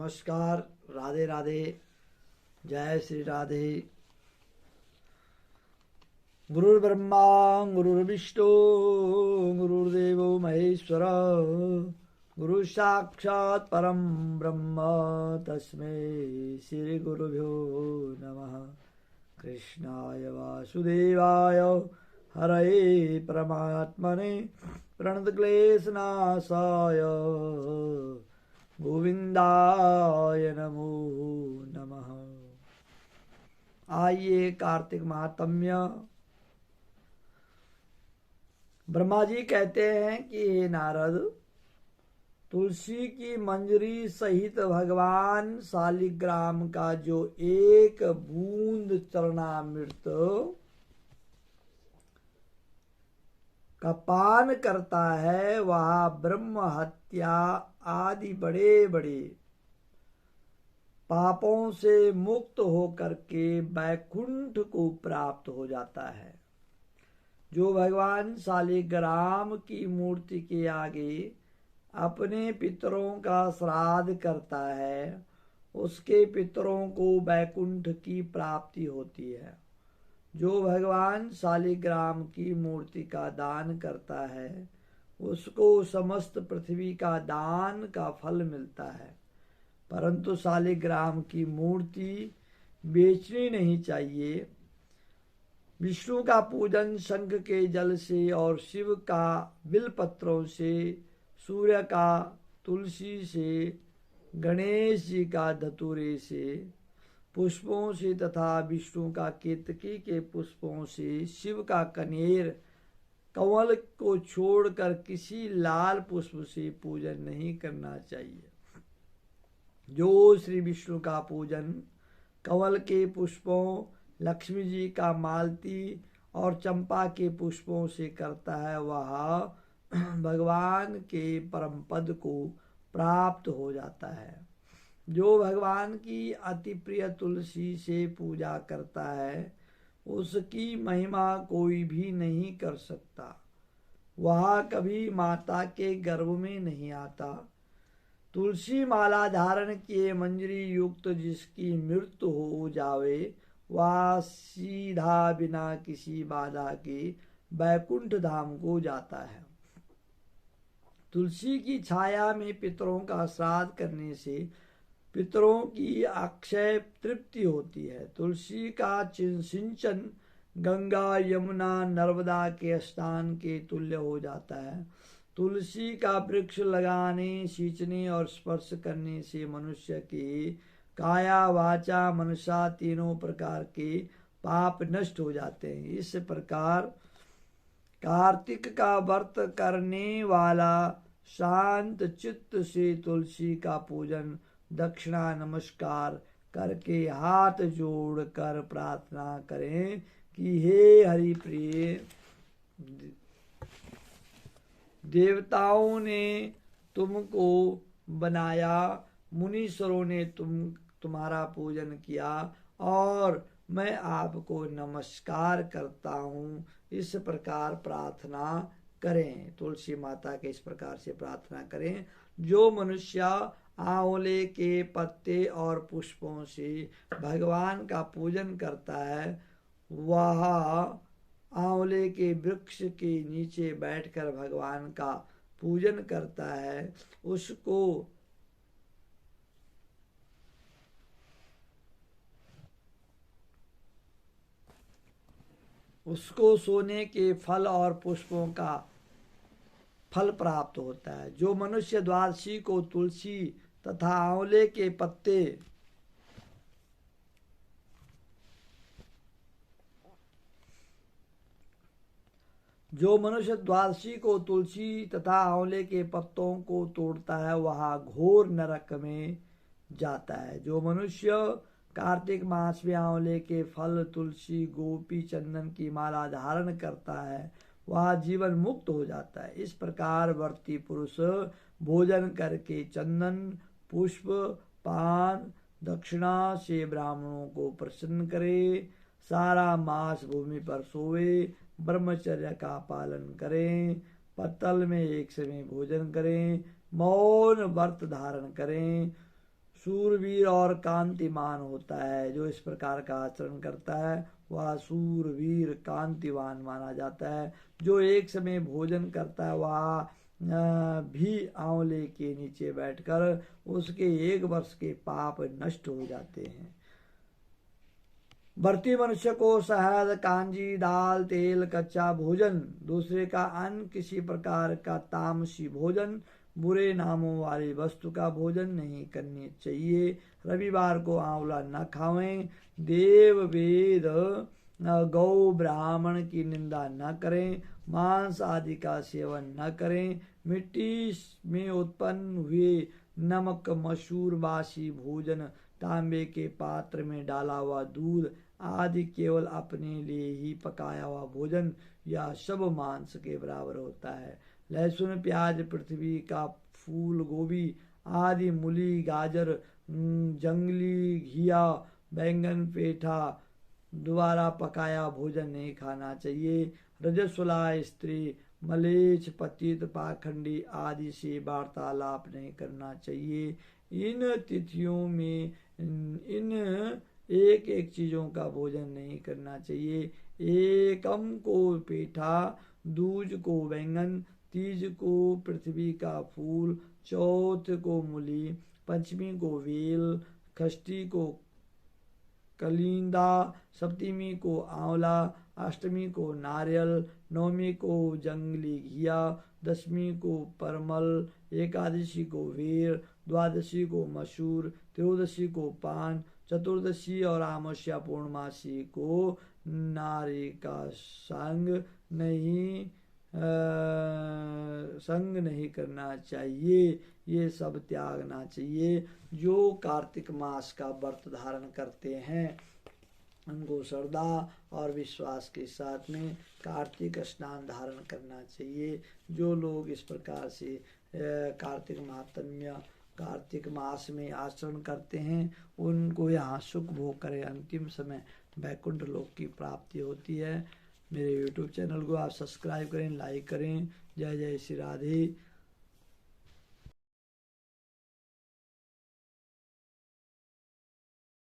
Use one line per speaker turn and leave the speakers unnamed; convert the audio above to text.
नमस्कार। राधे राधे। जय श्री राधे। गुरुर्ब्रह्मा गुरुर्विष्णु गुरुर्देवो महेश्वर गुरु साक्षात् परम ब्रह्म तस्मै श्री गुरुभ्यो नमः। कृष्णाय वासुदेवाय हरये परमात्मने प्रणतक्लेशनाशाय गोविंदाय नमो नमः। आइए कार्तिक महात्म्य। ब्रह्मा जी कहते हैं कि हे नारद, तुलसी की मंजरी सहित भगवान शालिग्राम का जो एक बूंद चरणामृत का पान करता है वह ब्रह्म हत्या आदि बड़े बड़े पापों से मुक्त होकर के वैकुंठ को प्राप्त हो जाता है। जो भगवान शालिग्राम की मूर्ति के आगे अपने पितरों का श्राद्ध करता है उसके पितरों को वैकुंठ की प्राप्ति होती है। जो भगवान शालिग्राम की मूर्ति का दान करता है उसको समस्त पृथ्वी का दान का फल मिलता है। परंतु शालिग्राम की मूर्ति बेचनी नहीं चाहिए। विष्णु का पूजन शंख के जल से और शिव का बिलपत्रों से, सूर्य का तुलसी से, गणेश जी का धतूरे से पुष्पों से तथा विष्णु का केतकी के पुष्पों से, शिव का कनेर कंवल को छोड़कर किसी लाल पुष्प से पूजन नहीं करना चाहिए। जो श्री विष्णु का पूजन कंवल के पुष्पों, लक्ष्मी जी का मालती और चंपा के पुष्पों से करता है वह भगवान के परम पद को प्राप्त हो जाता है। जो भगवान की अति प्रिय तुलसी से पूजा करता है उसकी महिमा कोई भी नहीं कर सकता। वह कभी माता के गर्भ में नहीं आता। तुलसी माला धारण किए मंजरी युक्त जिसकी मृत्यु हो जावे वह सीधा बिना किसी बाधा के वैकुंठ धाम को जाता है। तुलसी की छाया में पितरों का श्राद्ध करने से पितरों की अक्षय तृप्ति होती है। तुलसी का सिंचन गंगा, यमुना, नर्मदा के स्नान के तुल्य हो जाता है। तुलसी का वृक्ष लगाने, सींचने और स्पर्श करने से मनुष्य की काया, वाचा, मनसा तीनों प्रकार के पाप नष्ट हो जाते हैं। इस प्रकार कार्तिक का व्रत करने वाला शांत चित्त से तुलसी का पूजन, दक्षिणा नमस्कार करके हाथ जोड़कर प्रार्थना करें कि हे हरि प्रिय, देवताओं ने तुमको बनाया, मुनीश्वरों ने तुम्हारा पूजन किया और मैं आपको नमस्कार करता हूँ। इस प्रकार प्रार्थना करें। तुलसी माता के इस प्रकार से प्रार्थना करें। जो मनुष्य आंवले के पत्ते और पुष्पों से भगवान का पूजन करता है वह आंवले के वृक्ष के नीचे बैठकर भगवान का पूजन करता है उसको सोने के फल और पुष्पों का फल प्राप्त होता है। जो मनुष्य द्वादशी को तुलसी तथा आंवले के पत्ते जो मनुष्य द्वादशी को तुलसी तथा आंवले के पत्तों को तोड़ता है वह घोर नरक में जाता है। जो मनुष्य कार्तिक मास में आंवले के फल, तुलसी, गोपी चंदन की माला धारण करता है वह जीवन मुक्त हो जाता है। इस प्रकार व्रती पुरुष भोजन करके चंदन, पुष्प, पान, दक्षिणा से ब्राह्मणों को प्रसन्न करे, सारा मास भूमि पर सोए, ब्रह्मचर्य का पालन करें, पत्तल में एक समय भोजन करें, मौन व्रत धारण करें, सूरवीर और कांतिमान होता है। जो इस प्रकार का आचरण करता है वह सूरवीर कांतिवान माना जाता है। जो एक समय भोजन करता है वह भी आंवले के नीचे बैठकर उसके 1 वर्ष के पाप नष्ट हो जाते हैं। भर्ती मनुष्य को शहद, कांजी, दाल, तेल, कच्चा भोजन, दूसरे का अन्न, किसी प्रकार का तामसी भोजन, बुरे नामों वाली वस्तु का भोजन नहीं करनी चाहिए। रविवार को आंवला न खावें। देव, वेद, गौ, ब्राह्मण की निंदा न करें। मांस आदि का सेवन न करें। मिट्टी में उत्पन्न हुए नमक, मसूर, बासी भोजन, तांबे के पात्र में डाला हुआ दूध आदि केवल अपने लिए ही पकाया हुआ भोजन या सब मांस के बराबर होता है। लहसुन, प्याज, पृथ्वी का फूल, गोभी आदि, मूली, गाजर, जंगली घिया, बैंगन, पेठा द्वारा पकाया भोजन नहीं खाना चाहिए। रजस्वला स्त्री, मलेच्छ, पतित, पाखंडी आदि से वार्तालाप नहीं करना चाहिए। इन तिथियों में इन एक एक चीजों का भोजन नहीं करना चाहिए। एकम को पेठा, दूज को बैंगन, तीज को पृथ्वी का फूल, चौथ को मूली, पंचमी को वेल, षष्ठी को कलिंदा, सप्तमी को आंवला, अष्टमी को नारियल, नवमी को जंगली घिया, दशमी को परमल, एकादशी को वेर, द्वादशी को मसूर, त्रयोदशी को पान, चतुर्दशी और अमावस्या पूर्णमासी को नारी का संग नहीं करना चाहिए। ये सब त्यागना चाहिए। जो कार्तिक मास का व्रत धारण करते हैं उनको श्रद्धा और विश्वास के साथ में कार्तिक स्नान धारण करना चाहिए। जो लोग इस प्रकार से कार्तिक महात्म्य कार्तिक मास में आचरण करते हैं उनको यहाँ सुख भोग करें अंतिम समय वैकुंठ लोक की प्राप्ति होती है। मेरे YouTube चैनल को आप सब्सक्राइब करें, लाइक करें। जय जय श्री राधे।